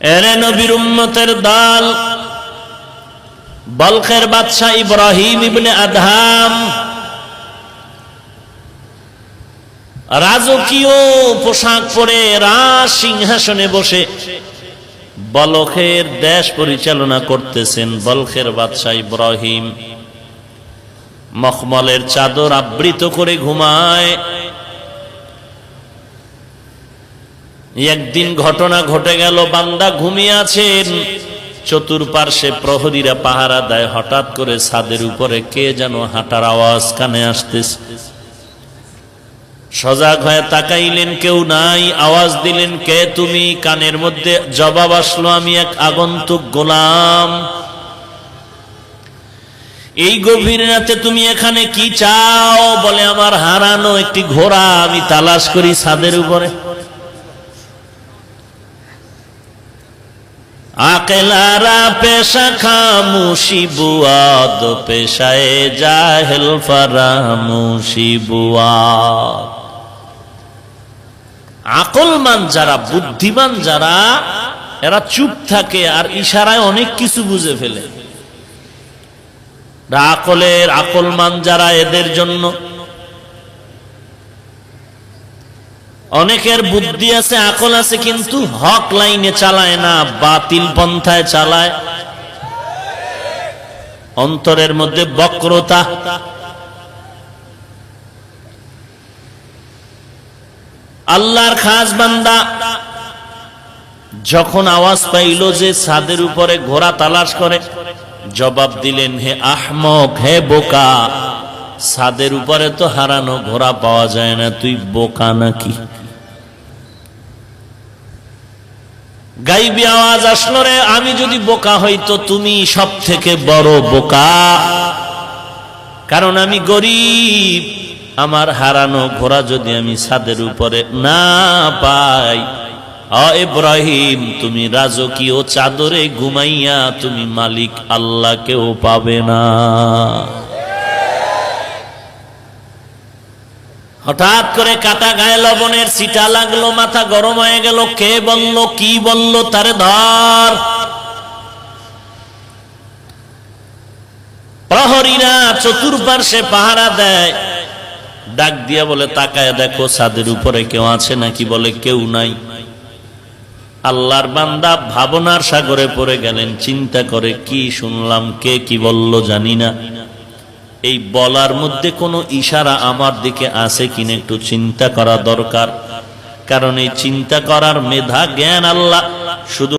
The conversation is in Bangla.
এরে নবীর উম্মতের দল, বলখের বাদশাহ ইব্রাহিম ইবনে আদহাম রাজকীয় পোশাক পরে রাজ সিংহাসনে বসে বলখের দেশ পরিচালনা করতেছেন। বলখের বাদশাহ ইব্রাহিম মখমলের চাদর আবৃত করে ঘুমায়। একদিন ঘটনা ঘটে গেল, বান্দা ঘুমিয়ে আছেন, চতুর্পার্শ্বে প্রহরীরা পাহারা দেয়। হঠাৎ করে ছাদের উপরে কে যেন হাঁটার আওয়াজ কানে আসতেছে। সজাগ হয়ে তাকাইলেন, কেউ নাই। আওয়াজ দিলেন, কে তুমি? কানের মধ্যে জবাব আসলো, আমি এক আগন্তুক গোলাম। এই গভীর রাতে তুমি এখানে কি চাও? বলে, আমার হারানো একটি ঘোড়া আমি তালাশ করি ছাদের উপরে। আকেলারা পেশা খামুশি বুয়াদ, পেশায় জাহেল ফারামুশি বুয়াদ। আকলমান যারা, বুদ্ধিমান যারা, এরা চুপ থাকে আর ইশারায় অনেক কিছু বুঝে ফেলে। আকলমান যারা, এদের জন্য অনেকের বুদ্ধি আছে, আকল আছে, কিন্তু হক লাইনে চালায় না, বাতিল পন্থায় চালায়। অন্তরের মধ্যে বক্রতা। আল্লাহর খাস বান্দা যখন আওয়াজ পাইল যে ছাদের উপরে ঘোড়া তালাশ করে, জবাব দিলেন, হে আহমক, হে বোকা, ছাদের উপরে তো হারানো ঘোড়া পাওয়া যায় না, তুই বোকা নাকি? গাইবি আওয়াজ আসলো, রে আমি যদি বোকা হইতো তুমি সব থেকে বড় বোকা, কারণ আমি গরিব। আমার হারানো ঘোড়া যদি আমি ছাদের উপরে না পাই, ইব্রাহিম, তুমি রাজকীয় চাদরে ঘুমাইয়া তুমি মালিক আল্লাহকেও পাবে না। হঠাৎ করে কাটা গায়ে লবণের ছিটা লাগলো, মাথা গরম হয়ে গেল। কে বলল, কি বলল? তারে ধর। প্রহরীরা চতুর্পার্শ্বে পাহারা দেয়। ডাক দিয়া বলে, তাকায় দেখো ছাদের উপরে কেউ আছে নাকি? বলে, কেউ নাই। আল্লাহর বান্দা ভাবনার সাগরে পড়ে গেলেন। চিন্তা করে, কি শুনলাম, কে কি বলল জানি না, এই বলার মধ্যে কোনো ইশারা আমার দিকে আছে কিনা একটু চিন্তা করা দরকার। কারণ এই চিন্তা করার মেধা, জ্ঞান আল্লাহ শুধু